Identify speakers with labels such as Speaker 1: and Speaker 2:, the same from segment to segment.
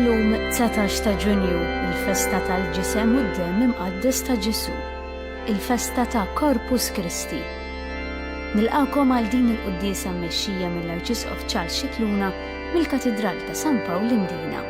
Speaker 1: Illum 19 ta' Ġunju, il-festa tal-ġisem u d-dem imqaddes ta' Ġisu, il-festa ta' Corpus Christi. Nilqakom għal din il-quddiesa mmexxija mill-Arċisqof Charles Scicluna mill-Katedral ta' San Pawl Imdina.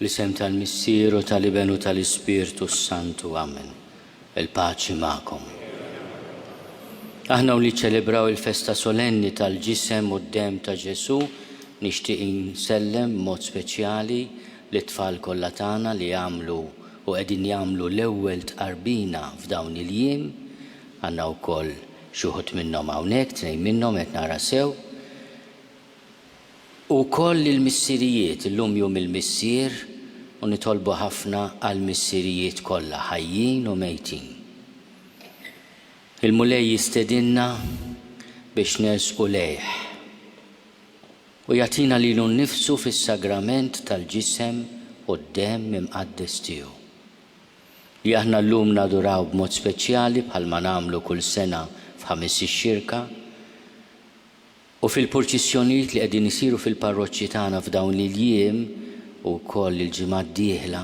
Speaker 2: L-isem tal-Missieru tal-Ibenu tal-Ispirtu Santu, amen. Il-paċi ma'kom. Aħna u li ċelebraw il-festa solenni tal-ġisem u d-dem ta' Ġesu, nixtieq insellem mod speċjali li tfal kollha tagħna li jagħmlu u qegħdin jagħmlu l-ewwel tqarbina f'dawn il-jiem. Għandna wkoll xi wħud minnhom hawnhekk, tnejn minnhom qed nara sew. U koll il-missirijiet, illum jum il-missier, u nitolbu ħafna għal-missirijiet kollha ħajjin u mejtin. Il-mulej jistedinna biex nersqu lejh u jagħtina lilu nnifsu fis-sagrament tal-ġisem u d-dem imqaddes tiegħu. Li aħna llum naduraw b'mod speċjali bħalma nagħmlu kull sena f'ħames ix-xirka. U fil-purċissjonijiet li qegħdin isiru fil-parroċċi tagħna f'dawn il-jiem u wkoll il-ġimgħa d-dieħla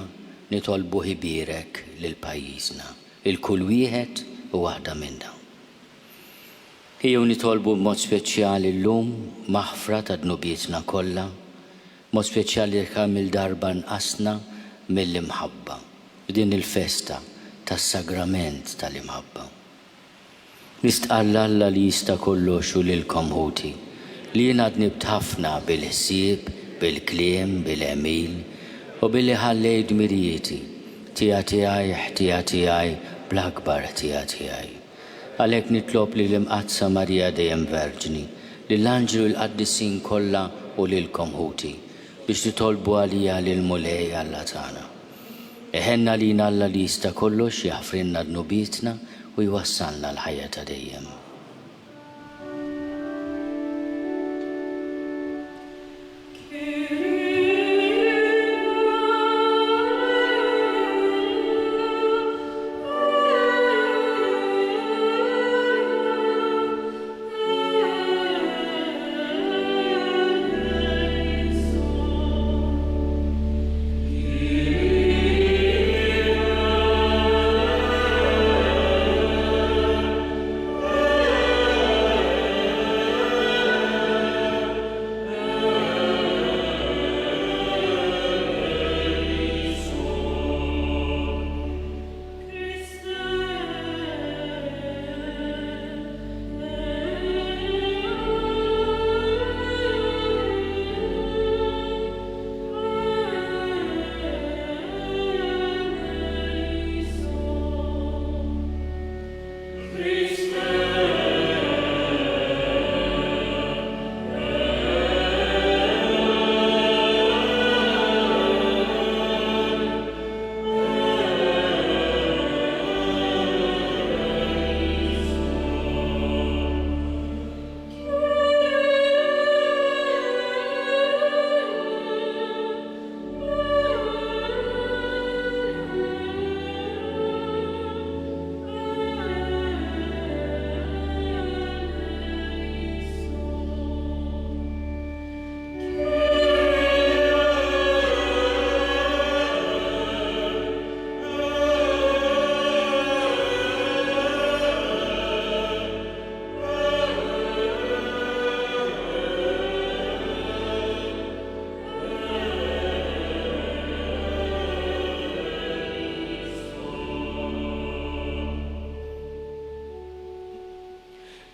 Speaker 2: nitolbu ħibierek lil pajjiżna, il-kull wieħed u waħda minn dawn. Ejjew nitolbu b'mod speċjali llum maħfra ta' dnubietna kollha, mod speċjali kemm il-darba nqasna mill-imħabba f'din il-festa tas-sagrament tal-imħabba. Nistqalla Alla li jista' kollox u lilkom ħuti li jien għadnibt ħafna bil-ħsieb, bil-kliem, bil-emil u billi ħallej dmirijieti tija tiegħi bl-akbar tija tiegħi. Għalhekk nitlob li l-imqazza Marija dejjem Verġni, lill-anġlu l-qaddisin kollha u lilkom ħuti biex titolbu għalija lil mulej Alla tagħna. Eħenna lina Alla li jista' kollox jaħfrinna dnubietna u jwassalna l-ħajja ta' dejjem.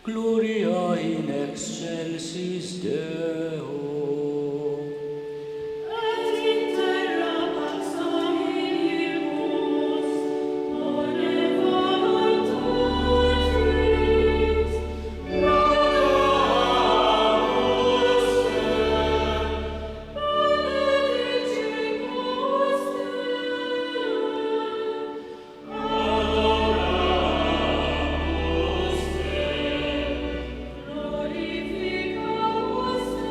Speaker 2: Gloria in excelsis Deo.
Speaker 3: Et in terra pax omnibus, bone voluntas tuis, laudamus te, benedicebus te, adoramus te, glorificamus te.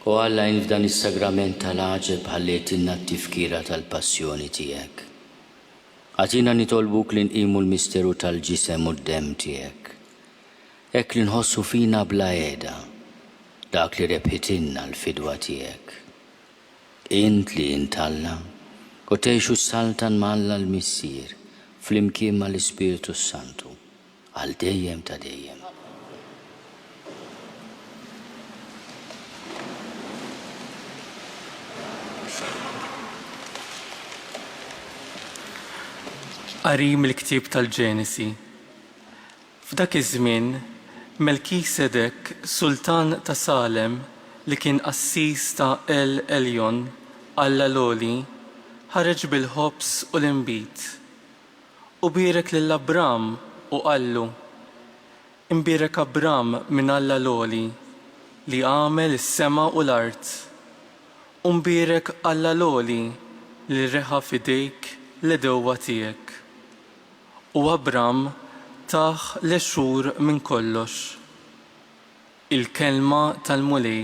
Speaker 2: U Alla f'dan is-sagrament tal-għaġeb ħallejtilna t-tifkira tal-passjoni tiegħek. Għatina nitolbuk li nqimu l-misteru tal-ġisem u d-dem tiegħek. Hekk li nħossu fina bla għeda, dak li rebħitilna l-fidwa tiegħek. Int li intalla u tgħixu s-saltan malla l-missier flimkien mal-Ispiritu Santu għal dejjem ta' dejjem.
Speaker 4: Qari mill-ktieb tal-Ġenesi. F'dak iż-żmien, Melkisedek, sultan ta' Salem, li kien qassis ta' El Eljon, Alla Loli, ħareġ bil-ħobs u l-inbit. U bierek lil Abram u qallu: Imbierek Abram minn Alla Loli li għamel is-sema u l-art. U mbierek Alla Loli li reħa fidejk l-edewwa tiegħek. U Abram taħ l-xhur minn kollox. Il-kelma tal-mulej.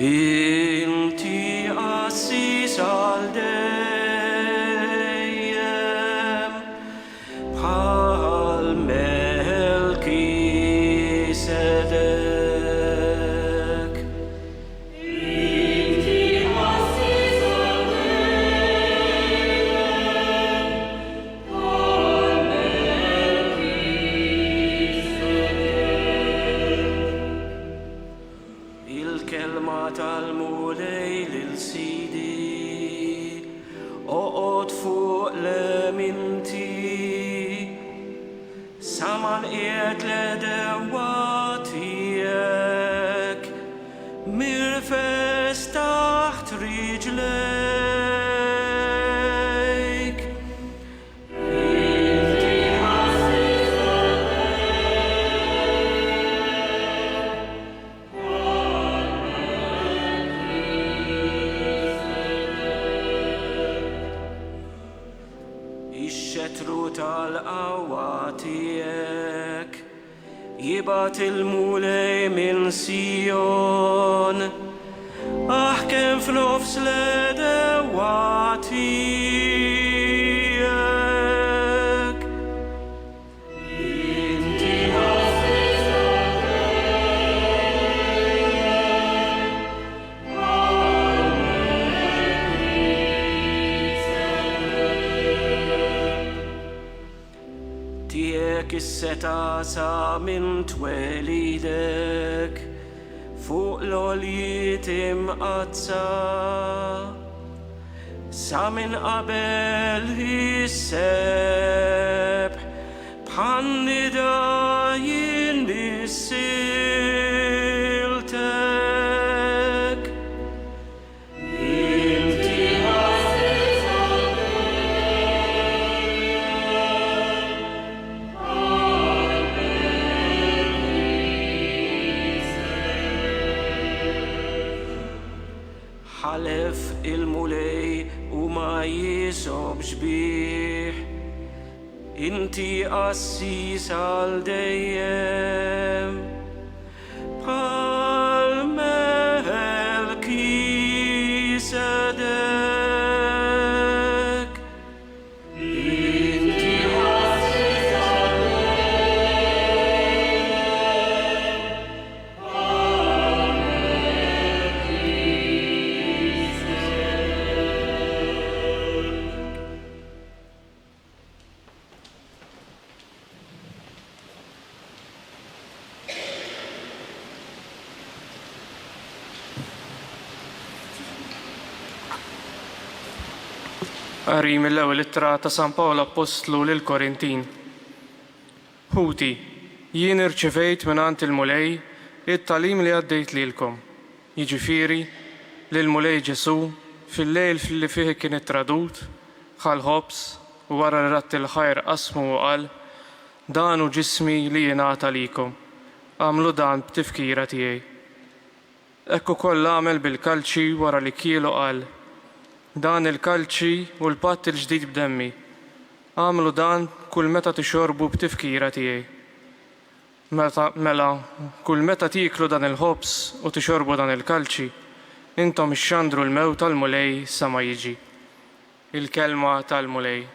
Speaker 5: Inti qassis għal dejjem bħal Melkisedek.
Speaker 3: Inti qassis għal dejjem bħal Melkisedek.
Speaker 5: Il-kelma tal-mulej lil sidi oqgħod fuq l-minti saman qiegħed l-edewwa tiegħek mirfes taħt riġlejk.
Speaker 3: Inti qassis għal
Speaker 5: Ix-xetru tal-qawwa tiegħek jibgħat il-mulej minn Sion, kemm f'nofs l-edewwa tiegħek. Inti
Speaker 3: qassis għal
Speaker 5: tiegħek is-seta sa minn twelidek fuq l-għoljiet imqazza sa minn qabel is-sebħ bħan-nida jinnissiltek. Inti
Speaker 3: qassis għal
Speaker 5: ħalef il-mulej u ma jisobx bih. Inti qassis għal dejjem bħal Melkisedek. Inti
Speaker 3: qassis għal
Speaker 4: Qari mill-ewwel ittra ta' San Pawlu Apostlu lil Korintin. Ħuti, jien irċevejt mingħand il-mulej it-tagħlim li għaddejt lilkom. Jiġifieri li l-mulej Ġesu fil-lejl li fih kien ittradut ħal ħobs u wara li ratti l-ħajr qasmu u qal dan hu ġismi li jingħata likom. Għamlu dan b'tifkira tiegħi. Hekk ukoll għamel bil-kalċi wara li kielu qal dan il-kalċi u l-patt il-ġdid b'demmi. Għamlu dan kull meta tixorbu b'tifkira tiegħi. Mela, kull meta tiklu dan il-ħobs u tixorbu dan il-kalċi, intom ixxandru l-mewt tal-mulej sa ma jiġi. Il-kelma tal-mulej.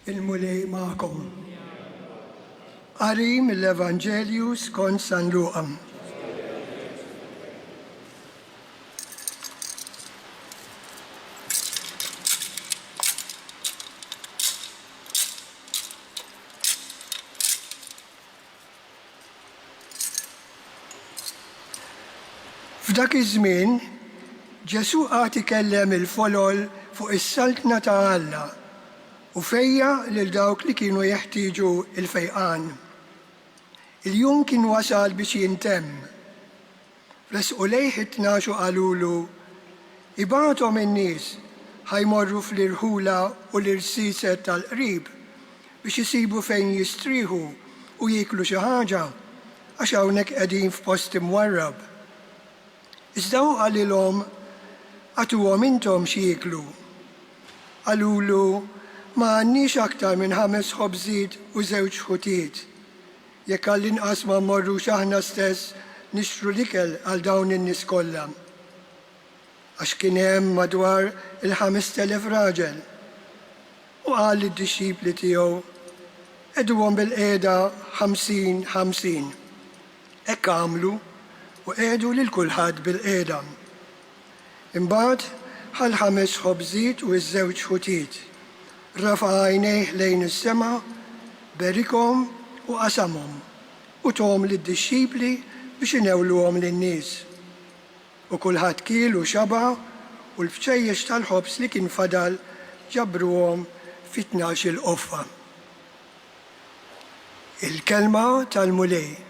Speaker 6: Il-mulej ma'kom. Qari mill-Evanġelju skont San Luqa. F'dak iż-żmien, Ġesu għad ikellem il-folol fuq is-saltna ta' Alla u fejja lil dawk li kienu jeħtieġu il-fejqan. Il-jum kien wasal biex jintemm. Fresqu lejh it-tnaxu qalulu ibagħthom in-nies ħajmorru fl-irħula u l-irsiset tal-qrib biex isibu fejn jistrieħu u jieklu xi ħaġa għax hawnhekk qegħdin f'post imwarrab. Iżda hu qalilhom għatuhom intom xi jieklu. Qalulu ma għandniex aktar minn 5 ħobżiet u 2 ħutiet. Jekk għall-inqas ma mmorrux aħna stess nixtru l-ikel għal dawn in-nies kollha. Għax kien hemm madwar il-5,000 raġel. U qal lid-dixxipli tiegħu qegħduhom bil-qiegħda 50-50. Hekk għamlu u qiegħdu lil kulħadd bil-qiegħda. Imbagħad ħal 5 ħobżiet u 2 ħutiet. Rafa' għajnejh lejn is-sema, berikhom u qasamhom u tom lid-dixxipli biex inewluhom lin-nies. U kulħadd kiel u xaba' u l-bċejjex tal-ħobs li kien fadal ġabruhom fit-12 qoffa. Il-kelma tal-mulej.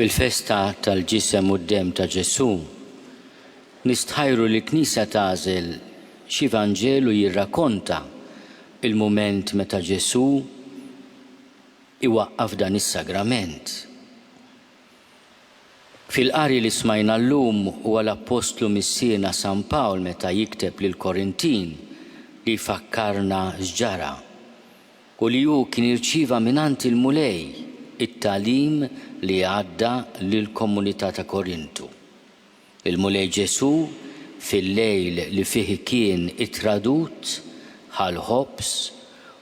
Speaker 2: Fil-festa tal-ġisem u d-dem ta' Ġesu, nistħajru li Knisja tagħżel xi Vanġelu jirrakkonta il-mument meta Ġesu iwaqqaf dan is-sagrament. Fil-qari li smajna llum huwa l-Apostlu missiena San Pawl meta jikteb lil Korintin li jfakkarna x'ġara u li hu kien irċieva mingħand il-mulej it-tagħlim li għadda lill-komunità ta' Korintu. Il-mulej Ġesu fil-lejl li fih kien it-tradut ħal ħobs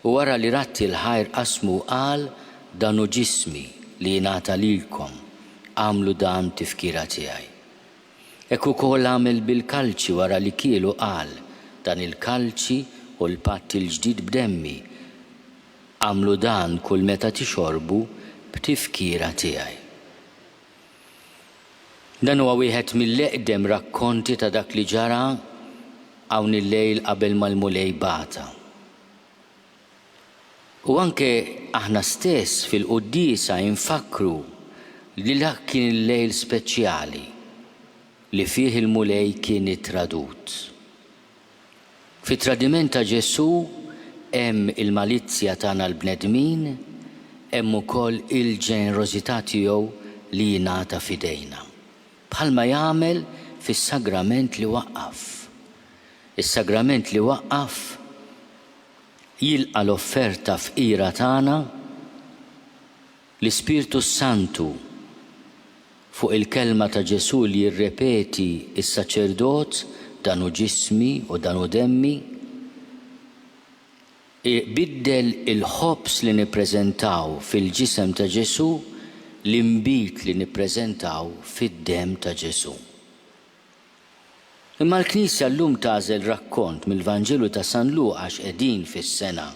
Speaker 2: u wara li ratti l-ħajr qasmu qal danu ġismi li jingħata lilkom għamlu dan tifkira tiegħi. Hekk ukoll għamel bil-kalċi wara li kielu qal dan il-kalċi u l-patt il-ġdid b'demmi għamlu dan kull meta tixorbu b'tifkira tiegħi. Dan huwa wieħed mill-eqdem rakkonti ta' dak li ġara hawn il-lejl qabel mal-mulej bata. U anke aħna stess fil-quddiesa infakru li dak kien il-lejl speċjali li fih il-mulej kien ittradut. Fit-tradiment ta' Ġesu hemm il-malizzja tagħna l-bnedmin, hemm ukoll il-ġenerożità tiegħu li jingħata f'idejna. Bħalma jagħmel fis-sagrament li waqqaf. Is-sagrament li waqqaf jilqa' l-offerta fqira tagħna l-Ispirtu Santu fuq il-kelma ta' Ġesu li jirrepeti is-saċerdot danu ġismi u danu demmi biddel il-ħobs li nippreżentaw fil-ġisem ta' Ġesu l-imbit li nippreżentaw fid-dem ta' Ġesu. Imma l-Knisja llum tagħżel rakkont mill-Vanġelu ta' San Luqa għax qegħdin fis-sena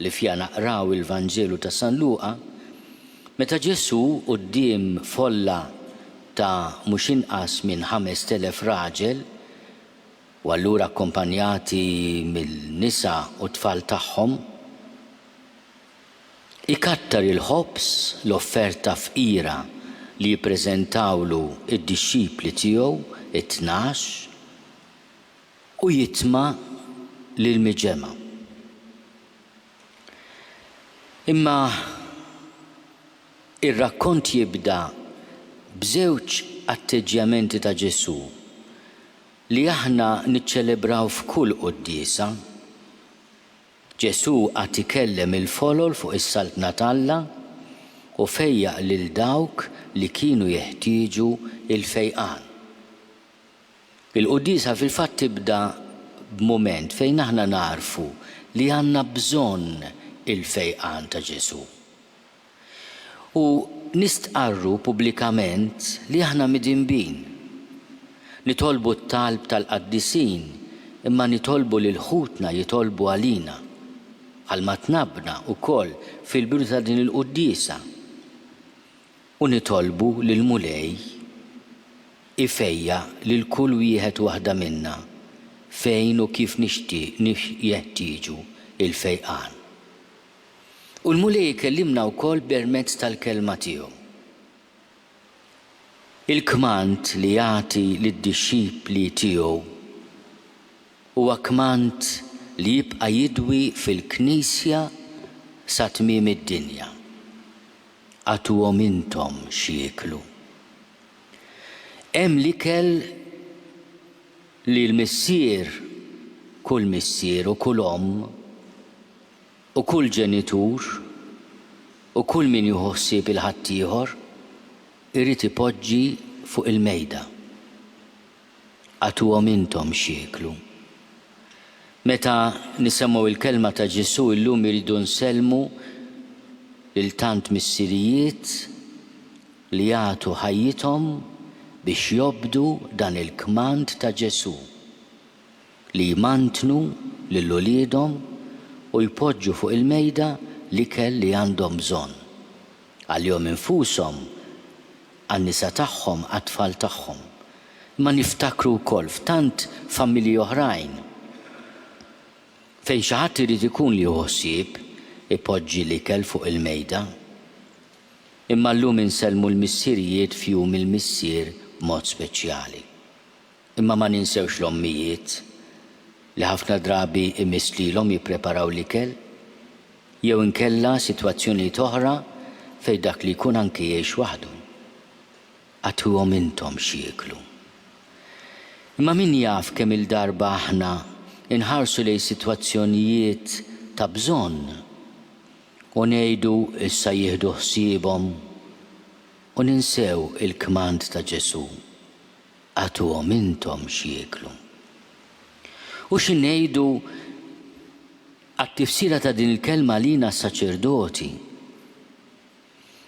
Speaker 2: li fija naqraw il-Vanġelu ta' San Luqa, meta Ġesu quddiem folla ta' mhux inqas minn 5,000 raġel u allura akkompanjati mill-nisa u tfal tagħhom, ikattar il-ħobs l-offerta fqira li jippreżentawlu id-dixxipli tiegħu it-tnax u jitma' lill-miġema. Imma ir-rakkont jibda b'żewġ atteġġjamenti ta' Ġesu li aħna niċċelebraw f'kull quddiesa. Ġesu qatt ikellem il-folol fuq is-Salt Natalla u fejjaq lil dawk li kienu jeħtieġu il-fejqan. Il-qudiesa fil-fatt tibda b'mument fejn aħna narfu li għandna bżonn il-fejqan ta' Ġesu. U nistqarru pubblikament li aħna midinbin. Nitolbu t-talb tal-qaddisin, imma nitolbu lil ħutna jitolbu għalina, għalma tnabna wkoll fil-biru ta' din il-qudiesa. U nitolbu lil mulej ifejja lil kull wieħed waħda minna fejn u kif jeħtieġu il-fejqan. U l-mulej kellimna wkoll permezz tal-kelma tiegħu. Il-kmand li jagħti lid-dixxipli tiegħu huwa kmand li jibqa' jidwi fil-Knisja sa tmiem id-dinja. Għatuhom intom xieklu. Hemm l-ikel li l-missier, kull missier u kull u kull ġenitur u kull min jħossib il-ħaddieħor irid ipoġġi fuq il-mejda. Għatuhom intom xieklu. Meta nisemgħu il-kelma ta' Ġesu illum iridu nsellmu lil tant missirijiet li jagħtu ħajjithom biex jobdu dan il-kmand ta' Ġesu li jmantnu lil uliedhom u jpoġġu fuq il-mejda l-ikel li għandhom bżonn. Għalihom infushom, għan-nisa tagħhom, għat-tfal tagħhom. Ma niftakru wkoll f'tant familji oħrajn fejn xi ħadd irid ikun li ħossieb ipoġġi l-ikel fuq il-mejda. Imma llum insellmu l-missirijiet f'jum il-missier b'mod speċjali. Imma ma ninsewx l-ommijiet li ħafna drabi imislilhom jippreparaw l-ikel, jew inkella sitwazzjonijiet oħra fejn dak li jkun anke jgħix waħdu. Għatuhom intom xieklu. Imma min jaf kemm il-darba aħna inħarsu lejn sitwazzjonijiet ta' bżonn u ngħidu issa jieħdu ħsiebhom u ninsew il-kmand ta' Ġesu. Għatuhom intom xieklu. U x'ngħidu għat-tifsira ta' din il-kelma lina s-saċerdoti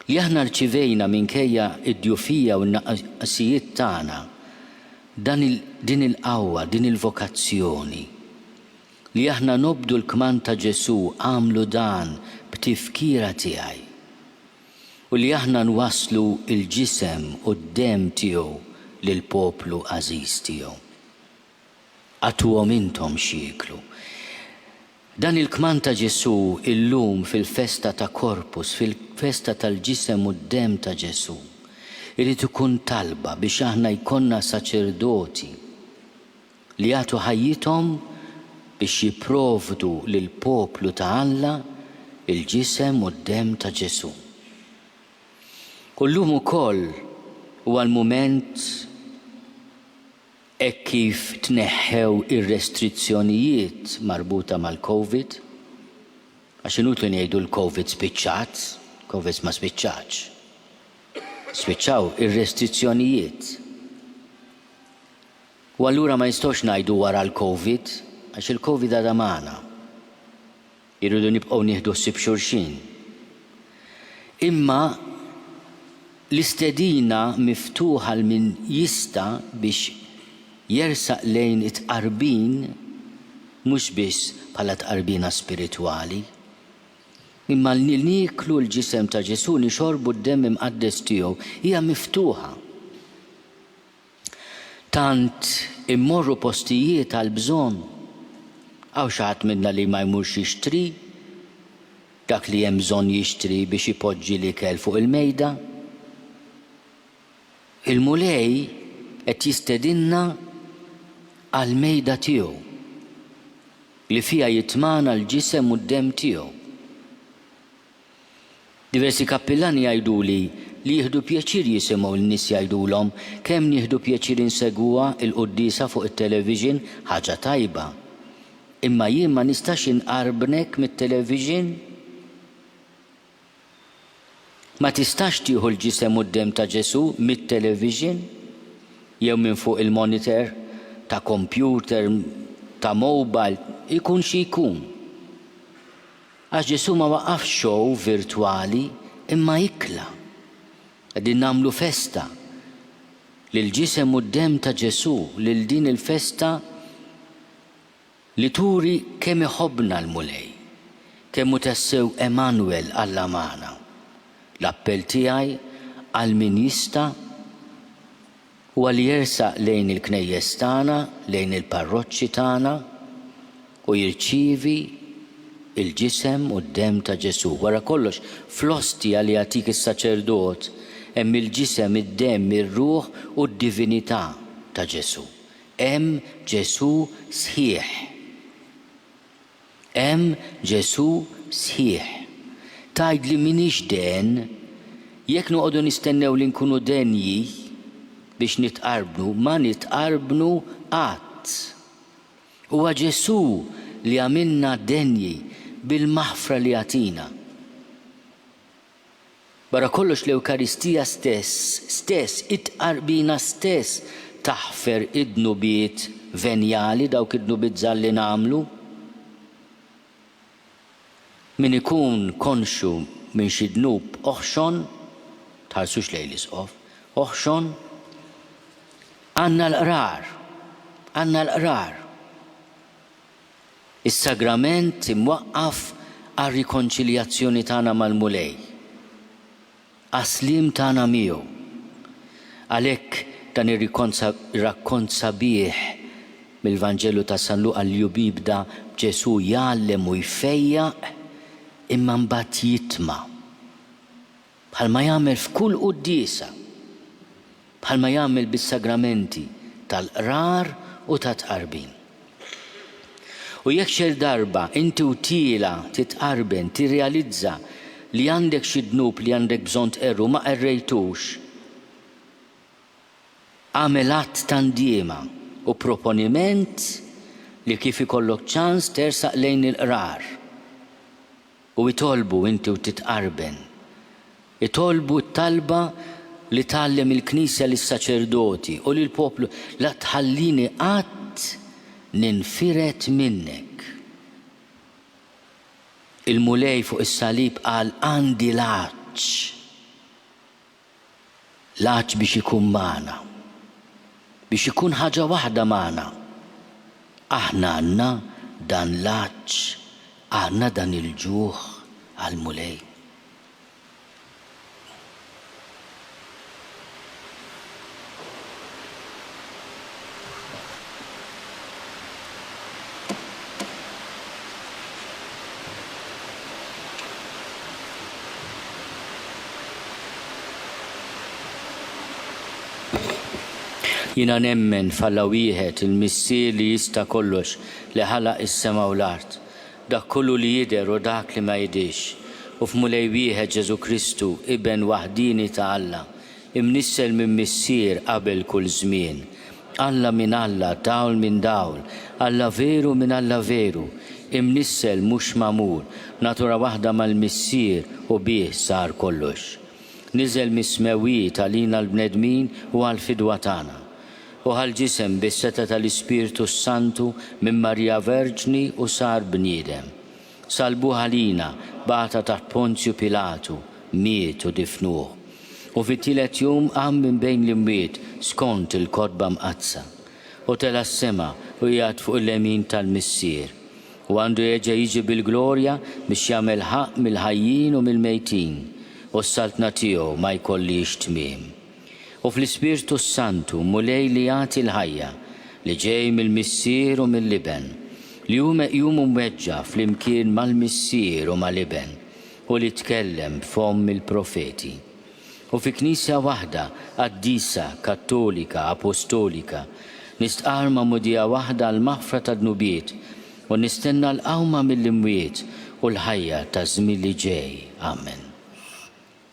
Speaker 2: li aħna rċivejna minkejja id-djufija u n-naqqasijiet tagħna din il-qawwa, din il-vokazzjoni li aħna nobdu l-kmand ta' Ġesu għamlu dan b'tifkira tiegħi u li aħna nwasslu il-ġisem u d-dem tiegħu lil poplu għażiż tiegħu. Għatuhom intom xieklu. Dan il-kmand ta' Ġesu illum fil-festa ta' Korpus, fil-festa tal-ġisem u d-dem ta' Ġesu, irid ikun talba biex aħna jkollna saċerdoti li jagħtu ħajjithom biex jipprovdu lil poplu ta' Alla il-ġisem u d-dem ta' Ġesu. Llum ukoll huwa l-mument hekk kif tneħħew ir-restrizzjonijiet marbuta mal-Covid, għax inutli ngħidu l-Covid spiċċat, Covid ma spiċċax. Spiċċaw ir-restrizzjonijiet. U allura ma nistgħux ngħidu wara l-Covid, għax il-Covid għadha magħna. Irridu nibqgħu nieħdu ħsieb xulxin. Imma l-istedina miftuħa min jista' biex jersaq lejn it-tqarbin mhux biss bħala tqarbina spiritwali, imma li niklu l-ġisem ta' Ġesu nixorbu d-demm imqaddes tiegħu hija miftuħa. Tant immorru postijiet għal bżonn għaw xi ħadd minna li ma jmurx jixtri dak li hemm bżonn jixtri biex ipoġġi l-ikel fuq il-mejda. Il-mulej qed jistedinna għal-mejda tiegħu li fiha jitmana l-ġisem u d-demm tiegħu. Diversi kappillani jgħiduli li jieħdu pjaċir jisimgħu l-nies jgħidulhom kemm nieħdu pjaċir insegwuha l-quddiesa fuq it-television ħaġa tajba. Imma jien ma nistax inqarbnek mit-television. Ma tistax tieħu l-ġisem u d-dem ta' Ġesu mit-television jew minn fuq il-monitor ta' computer ta' mobile ikun xi jkun. Għax Ġesu ma waqaf show virtwali imma jikla. Qegħdin nagħmlu festa lil ġisem u d-dem ta' Ġesu lil din il-festa li turi kemm iħobbna l-mulej, kemm hu tassew Emanuel Alla magħna. L-appell tiegħi għal min jista' huwa li jersaq lejn il-knejjes tagħna, lejn il-parroċċi tagħna u jirċievi il-ġisem u d-dem ta' Ġesu. Wara kollox, fl-ostja li jagħtik is-saċerdot hemm il-ġisem, id-dem, ir-ruħ u d-divinità ta' Ġesu. Hemm Ġesu sħiħ. Hemm Ġesu sħiħ. Tgħid li minix den, jekk noqogħdu nistennew li nkunu denji biex nitqarbnu, ma nitqarbnu qatt. Huwa Ġesu li għamilna denji bil-maħfra li għatina. Barra kollox l-Ewkaristija stess, it-qarbina stess taħfer id-nubiet venjali, dawk id-nubiet żgħar li nagħmlu. Min ikun konxu minn xi dnub oħxon, tħallsux lejn l-isqof, oħxon, għandna l-qrar. Is-sagrament imwaqqaf għar-rikonċiljazzjoni tagħna mal-mulej. Għaslim tagħna miegħu. Għalhekk dan ir-rakkont sabiħ mill-Vanġelu ta' San Luqa li jibda Ġesu jgħallem u jfejjaq imma mbagħad jitma' bħalma jagħmel f'kull qudiesa, bħalma jagħmel bis-sagramenti tal-qrar u tat-tqarbin. U jekk xi darba inti u tiela titqarben tirrealizza li għandek xi dnub li għandek bżonn tqerru ma qerrejtux, għamel att tandiema u proponiment li kif ikollok ċans tersaq lejn il-qrar. U jitolbu inti u titqarben. Jitolbu t-talba li tgħallem il-Knisja lis-saċerdoti u lill-poplu la tħallini qatt ninfiret minnek. Il-mulej fuq is-salib qal għandi laċċ. Laċċ biex ikun magħna. Biex ikun ħaġa waħda magħna. Aħna għandna dan laċċ. Għandna dan il-ġuħ għal-mulej. Jiena nemmen f'Alla wieħed il-missier li jista' kollox li ħalaq is-sema u l-art. Dak kollu li jidher u dak li ma jidhirx. U f'mulej wieħed Ġesu Kristu iben waħdini ta' Alla, imnissel minn missier qabel kull żmien. Alla minn Alla, dawl minn dawl, Alla veru minn Alla veru, imnissel mhux magħmul, natura waħda mal-missier u bih sar kollox. Niżel mis-smewijiet għalina l-bnedmin u għall-fidwa tagħna. U għal-ġisem bis-seta tal-Ispiritu Santu minn Marja Verġni u sar bniedem. Salbu ħalina bata taħt Ponzju Pilatu, miet u difnuh. U fit-tielet jum qam minn bejn l-imwiet skont il-kotba mqazza. U tela s-sema u jgħid fuq il-lemin tal-missier. U għandu jerġa' jiġi bil-glorja biex jagħmel ħaq mill-ħajjin u mill-mejtin. U s-saltna tiegħu ma jkollix tmiem. U fl-Ispiritu Santu mulej li jagħti l-ħajja li ġej mill-missier u mill-liben li hu meqjum mweġġa flimkien mal-missier u mal-liben u li tkellem f'fomm il-profeti. U fi Knisja waħda qaddisa, kattolika, apostolika nistqarma mudija waħda l-maħfra ta' dnubiet u nistenna l-qawma mill-imwiet u l-ħajja ta' żmien li ġej. Amen.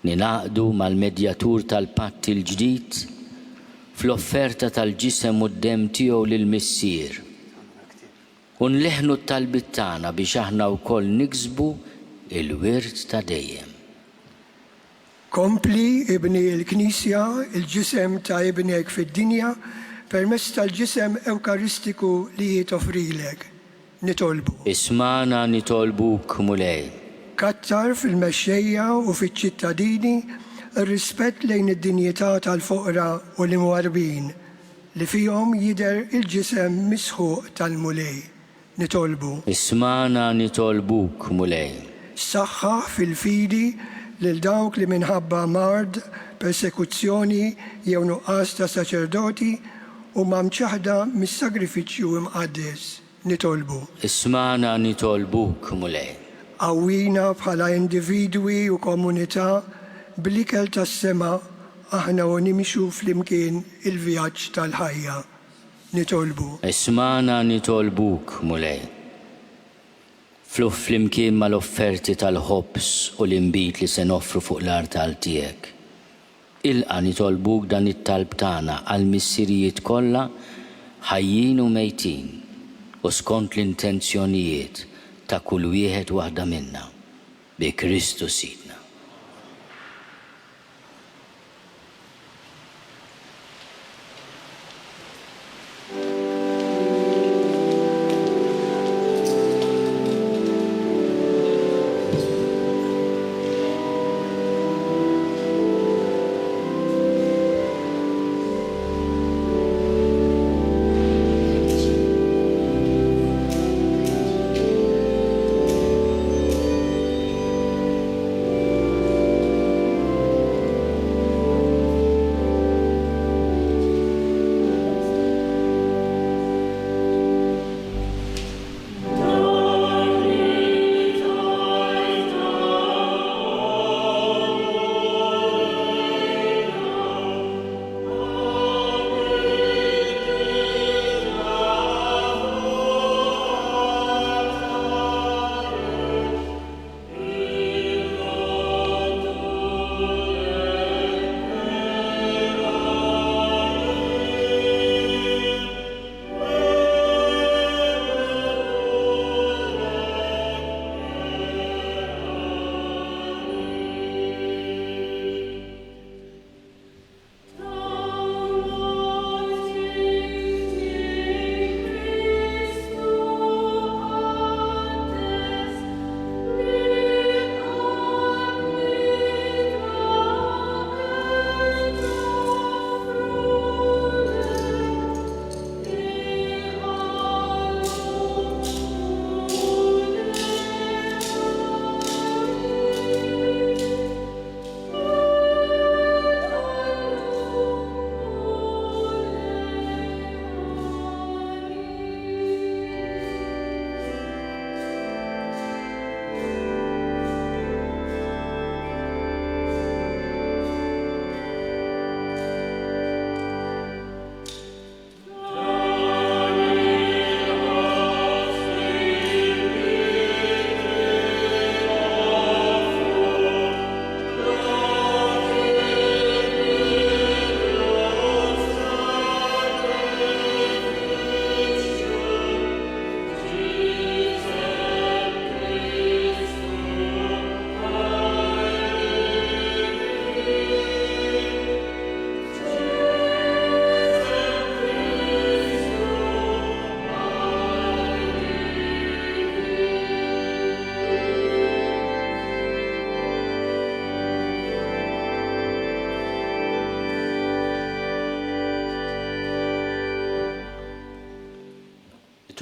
Speaker 2: Ninaqdu mal-medjatur tal-patt il-ġdid fl-offerta tal-ġisem u d-dem tiegħu lill-missier. U nleħnu t-talbit tagħna biex aħna wkoll niksbu il-wirt ta' dejjem.
Speaker 6: Kompli ibni l-Knisja, il-ġisem ta' ibnek fid-dinja, permezz tal-ġisem Ewkaristiku li jitofrilek. Nitolbu.
Speaker 2: Ismana nitolbuk mulej.
Speaker 6: Kattar fil-mexxejja u fiċ-ċittadini ir-rispett lejn id-dinjità tal-foqra u l-imwarbin li fihom jidher il-ġisem misħuq tal-mulej. Nitolbu.
Speaker 2: Ismana nitolbuk mulej.
Speaker 6: Saħħa fil-fidi lil dawk li minħabba mard, persekuzzjoni jew nuqqas ta' saċerdoti u mamċaħda mis-sagrifiċċju imqaddes. Nitolbu.
Speaker 2: Ismana nitolbuk mulej.
Speaker 6: Għawina bħala individwi u komunità bl-ikel tas-sema aħna u nimxu flimkien il-vjaġġ tal-ħajja. Nitolbu.
Speaker 2: Ismana nitolbuk mulej. Fluff flimkien mal-offerti tal-ħobs u l-imbit li se noffru fuq l-artal tiegħek. Ilqa nitolbuk dan it-talb tagħna għall-missirijiet kollha ħajjin u mejtin u skont l-intenzjonijiet ta' kull wieħed waħda minna bi Kristu Sidna.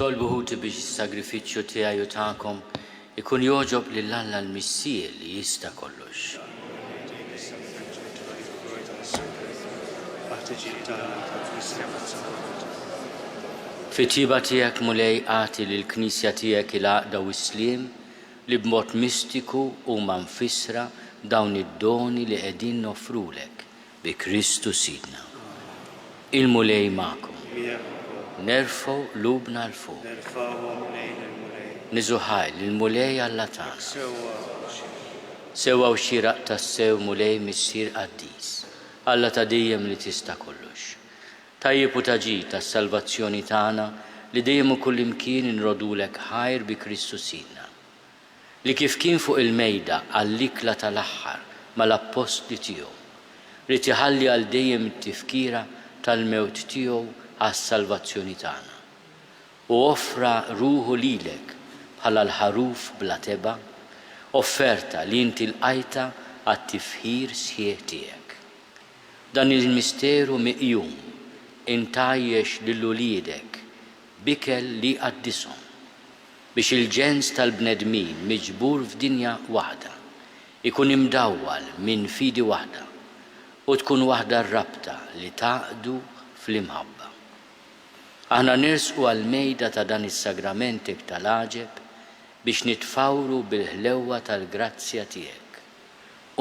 Speaker 2: Tolbu ħuti biex is-sagrifiċċju tiegħi u tagħkom ikun joġob lil Alla l-Missir li jista' kollox. Fit-tiba tiegħek mulej għati lill-Knisja tiegħek il-għaqda u s-sliem li b'mod mistiku huma mfissra dawn id-doni li qegħdin nofrulek bi Kristu Sidna. Il-mulej magħkom. Nerfgħu lubna l-fuq. Niżuħaj lill-mulej Alla tagħna. Sewwa u xieraq tas-sew mulej missier qaddis. Alla ta' dejjem li tista' kollox. Tajjeb u taġid tas-salvazzjoni tagħna li dejjem u kullimkien inrodulek ħajr bi Kristu Sidna. Li kif kien fuq il-mejda għall-ikla tal-aħħar mal-apostli tiegħu. Rid iħalli għal dejjem it-tifkira tal-mewt tiegħu għas-salvazzjoni tagħna. U offra ruħu lilek bħala l-ħaruf bla teba, offerta li inti lqajta għat-tifħir sħiħ tiegħek. Dan il-misteru miqjum intajjex lil uliedek bikel li qaddishom biex il-ġens tal-bnedmin miġbur f'dinja waħda ikun imdawwal minn fidi waħda u tkun waħda r-rabta li taqdu fl-imħabba. Aħna nirsqu għal-mejda ta' dan is-sagramenti tal-aġeb biex nitfawru bil-ħlewwa tal-grazzja tiegħek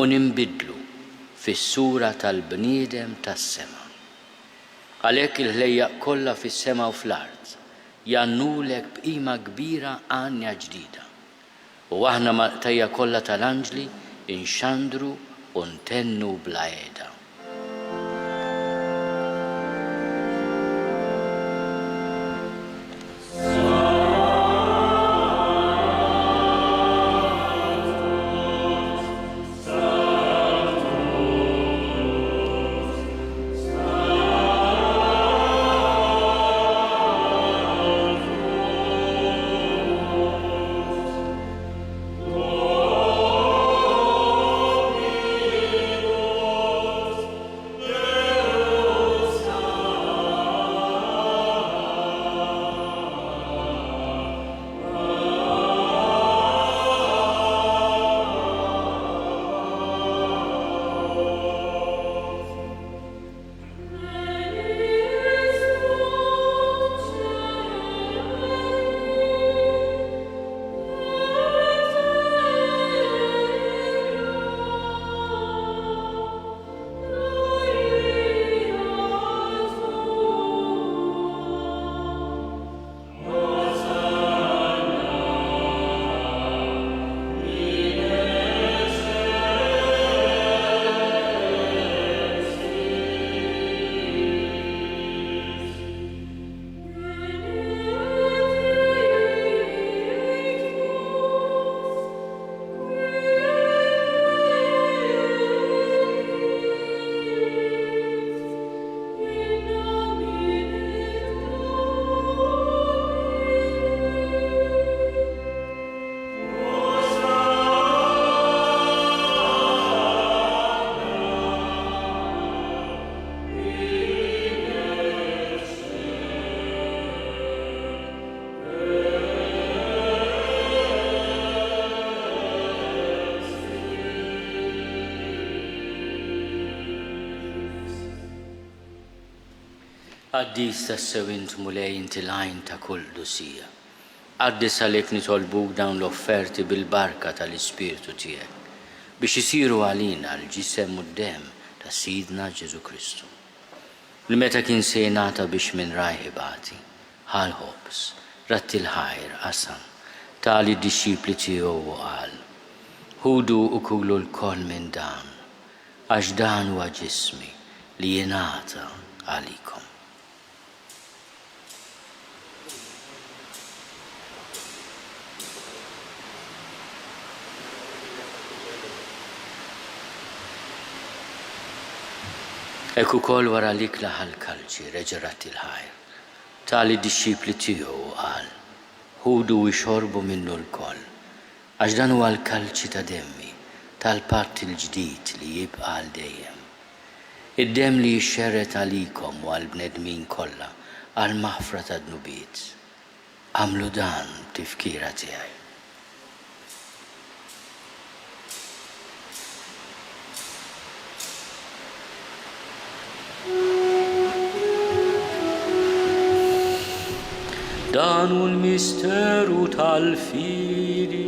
Speaker 2: u nimbidlu fis-sura tal-bniedem tas-sema. Għalhekk il-ħlejjaq kollha fis-sema u fl-ard jannulek b'qima kbira għanja ġdida. U aħna maqtajja kollha tal-anġli inxandru u ntennu bla għeda. Għaddis tas-sewint mulej inti l-għajn ta' kull dusija. Għaddis għalek nitolbuk dawn l-offerti bil-barka tal-Ispirtu tiegħek biex isiru għalina l-ġisem u d-dem ta' Sidna Ġesu Kristu. Li meta kien sejnata biex minn rajħibati, ħal ħobs, ratti l-ħajr, qasam, tali d-disċipli tiegħu u qal, ħudu u kullu l-koll minn dan, għax dan huwa ġismi li jingħata għalikom. Ekku kol wara l-ikla ħal-kalċi reġerat il-ħajr. Tali disċipli tiegħu qal, ħudu u jxorbu minnu l-koll, għax dan huwa l-kalċi ta' demmi, tal-patt il-ġdid li jibqa' għal dejjem. Id-dem li jxerret għalikom u għal-bnedmin kollha għal-maħfra ta' dnubiet. Għamlu dan tifkira tiegħi. Dan hu l-misteru tal-fidi.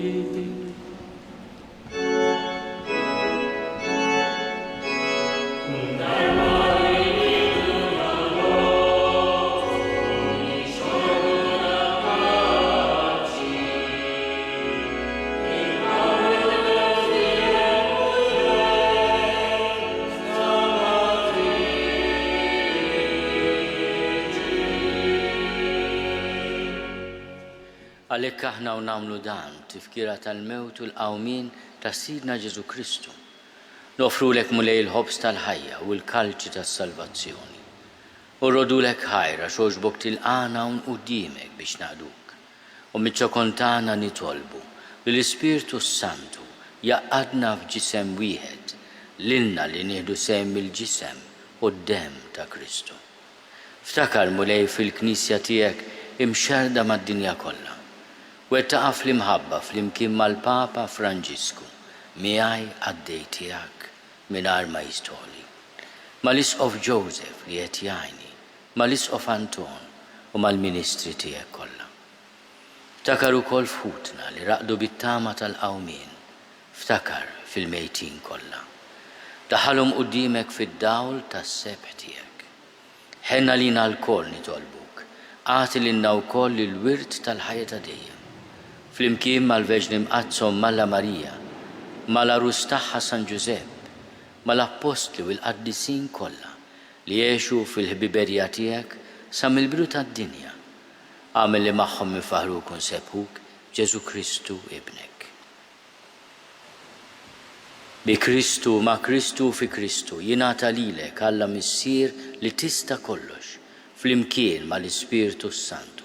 Speaker 2: Għalhekk aħna u nagħmlu dan tifkira tal-mewt u l-qawmin ta' Sidna Ġesu Kristu. Nofrulek mulej il-ħobs tal-ħajja u l-kalċi tas-salvazzjoni. U rodulek ħajra xoġbok tilqana un qudiemek biex naqduk. U miċ-ċokontana nitolbu li l-Ispirtu Santu jaqqadna f'ġisem wieħed lilna li nieħdu sehem mill-ġisem u d-dem ta' Kristu. Ftakar mulej fil-Knisja tiegħek imxerda mad-dinja kollha. Wettaqa fl-imħabba fl-imkien mal-Papa Franġisku miegħi għaddej tiegħek mingħajr ma jistoli. Mal-Isqof Joseph li qed jgħinni, mal-Isqof Anton u mal-Ministri tiegħek kollha. Ftakar ukoll f'ħutna li raqdu bit-tama tal-qawmien. Ftakar fil-mejtin kollha. Daħalhom qudiemek fid-dawl tas-sebħ tiegħek. Ħenna lina l-koll nitolbuk, għati lilna wkoll il-wirt tal-ħajja ta' dejjem. Flimkien mal-Verġni Mqazzom Malla Marija, mal-Arus tagħha San Giuseppe, mal-Apostli u l-Qaddisin kollha li jgħixu fil-ħbiberja tiegħek sa mill-bidu tad-dinja. Għamel li magħhom infaħruk u nsebħuk Ġesu Kristu ibnek. Bi Kristu, ma' Kristu fi Kristu, jingħata lilek Alla missier li tista' kollox, flimkien mal-Ispirtu Santu,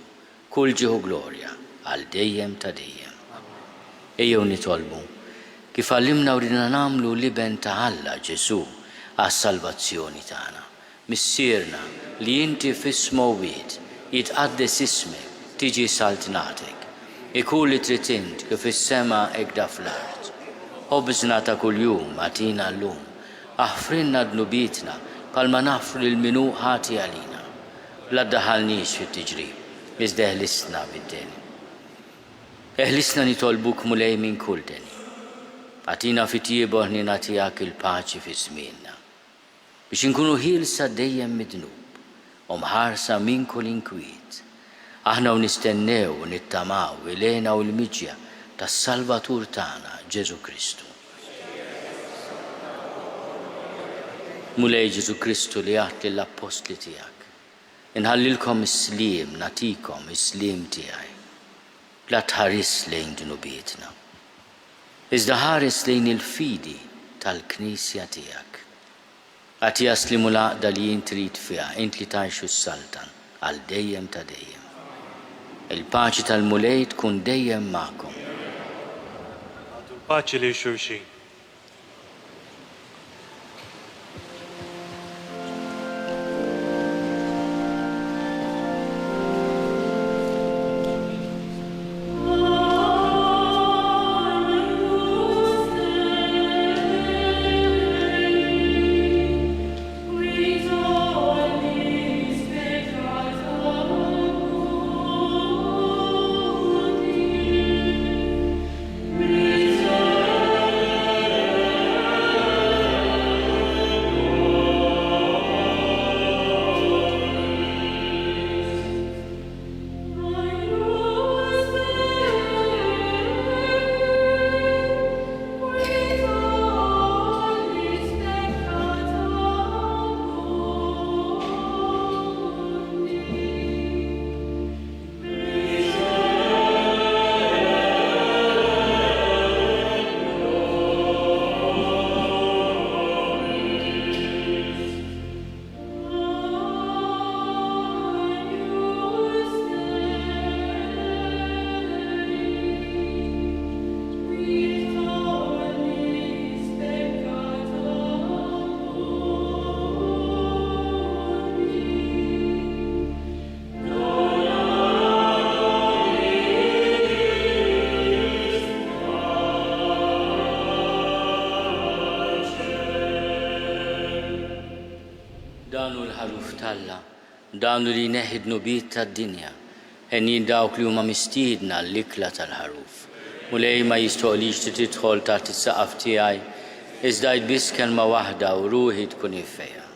Speaker 2: kull ġieħu glorja għal dejjem ta' dejjem. Ejjew nitolbu kif għallimna u ridna nagħmlu liben ta' Alla Ġesu għas-salvazzjoni tagħna. Missierna li inti f'ismu wieħed jitqaddes ismek, tiġi saltnatek. Ikun li trid int kif is-sema hekk da fl-art. Ħobżna ta' kuljum għatina llum, aħfrinna dnubietna bħalma nafru lil minu ħati għalina. La ddaħħalniex fit-tiġrib, iżda eħlisna bid-deni. Eħlisna nitolbuk mulej minn kull deni. Għatina fit-tiebu ħnina tiegħek il-paċi fi żmienna. Biex inkunu ħielsa dejjem midnub u mħarsa minn kull inkwiet. Aħna u nistennew u nittamaw ilejna u l-miġja tas-Salvatur tagħna Ġesu Kristu. Mulej Ġesu Kristu li għat lill-Apostli tiegħek. Inħallilkom is-sliem, natikom is-sliem tiegħi. La tħares lejn dnubietna. Iżda ħares lejn il-fidi tal-Knisja tiegħek. Għat jaslimu l-għaqda li jint trid fiha, int li tgħixu s-saltan għal dejjem ta' dejjem. Il-paċi tal-mulej tkun dejjem magħkom.
Speaker 7: Paċi li xulxin.
Speaker 2: Dawnu li neħidnu bit tad-dinja, ħenjin dawk li huma mistiedna l-ikla tal-ħaruf. Mulej ma jistoqlix li tidħol taħt is-saqaf tiegħi, iżda biss kelma waħda u ruħi tkun iffejha.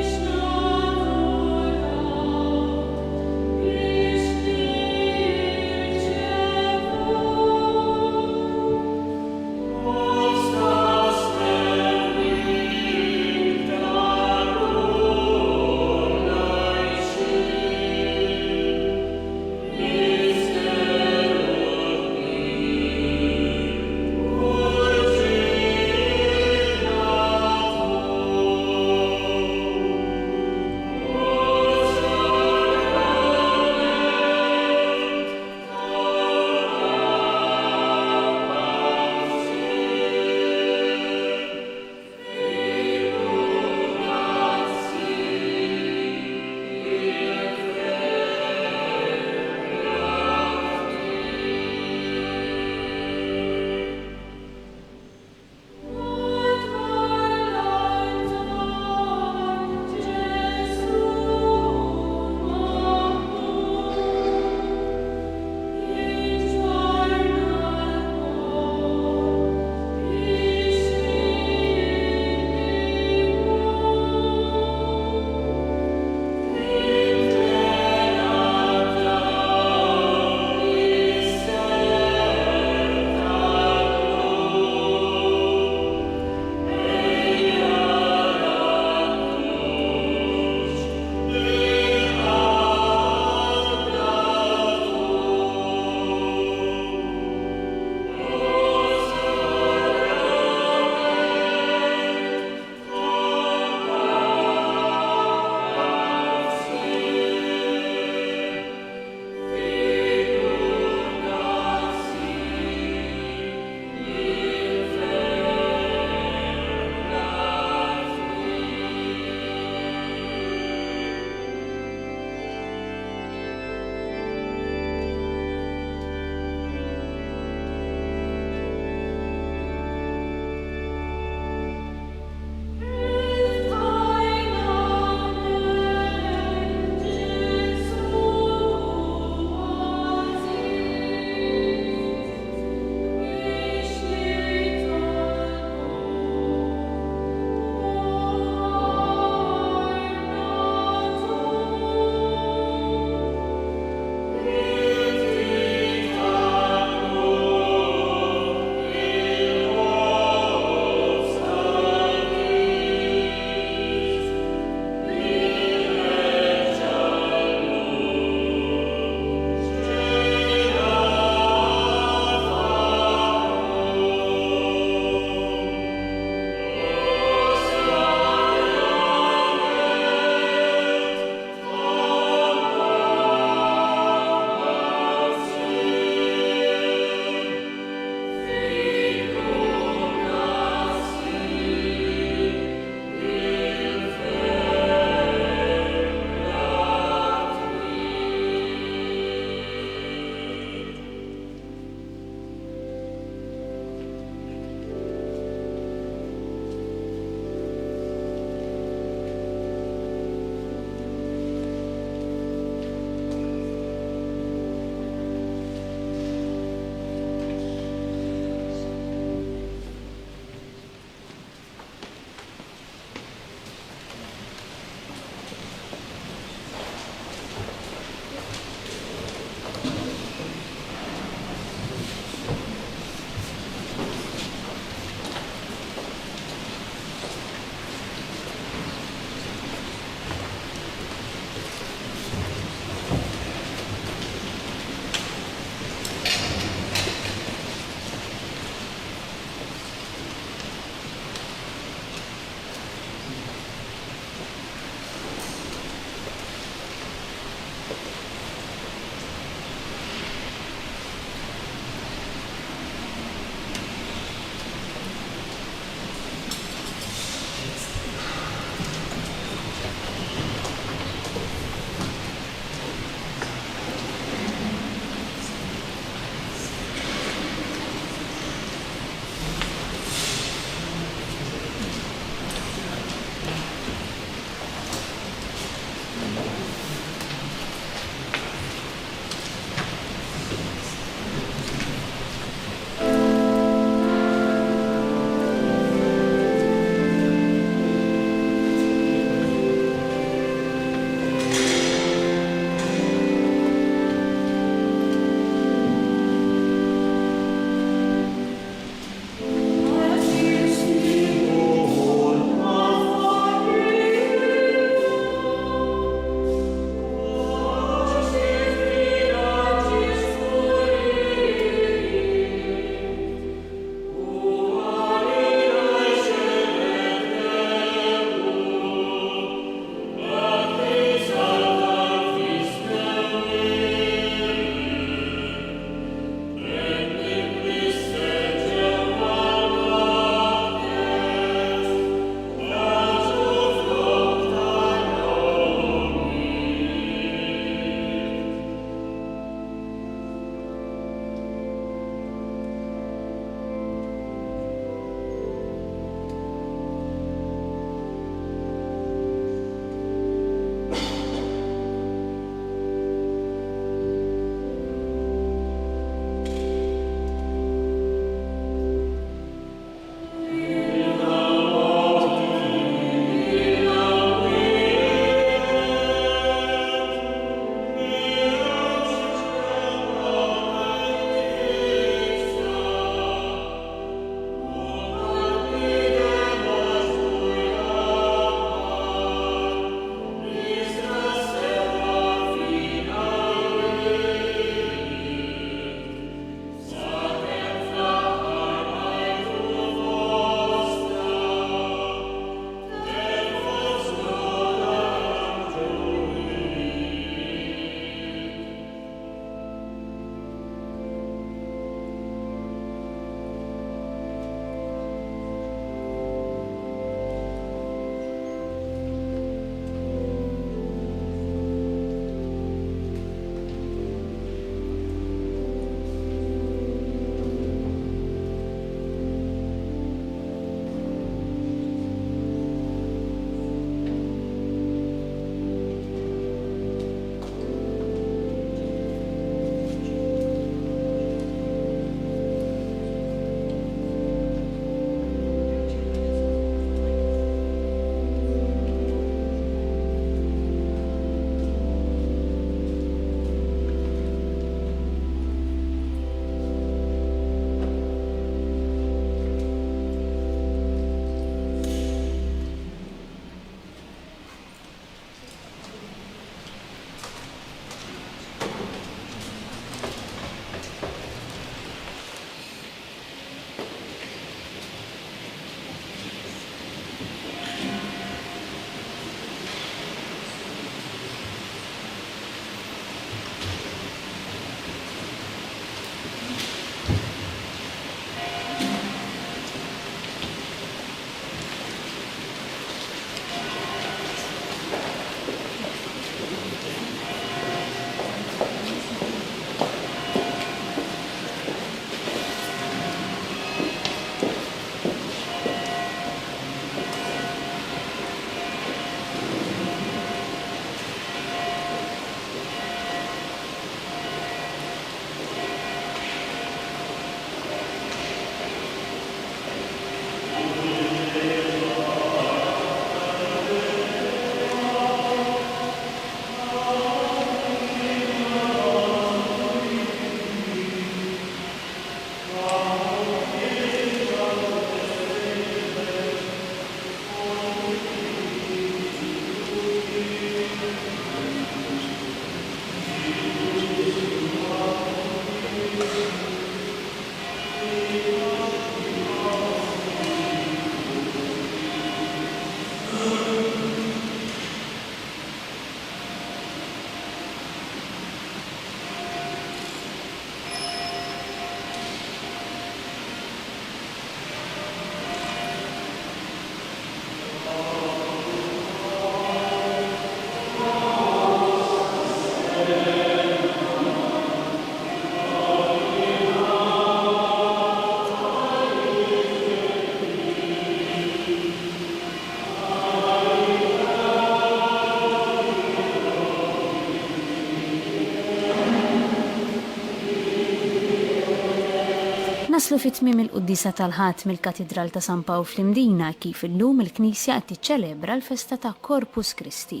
Speaker 1: Naslu fit-tmiem il-quddisa tal-ħadd mill-Katedral ta' San Pawl fl-Imdina kif illum il-Knisja qed tiċċelebra l-festa ta' Corpus Christi.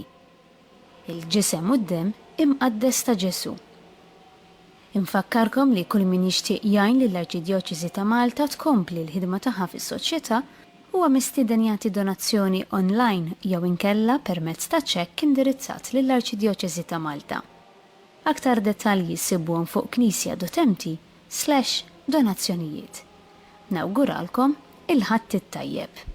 Speaker 1: Il-ġisem u d-dem imqaddes ta' Ġesu. Infakkarkom li kull min jixtieq jgħin lill-Arċidjoċeżi ta' Malta tkompli l-ħidma tagħha fis-soċjetà huwa mistieden jagħti donazzjoni online jew inkella permezz ta' ċekk indirizzat lill-Arċidjoċeżi ta' Malta. Aktar dettalji ssibuhom fuq knisja.mti/donazzjonijiet. Nawguralkom il-ħadd it-tajjeb.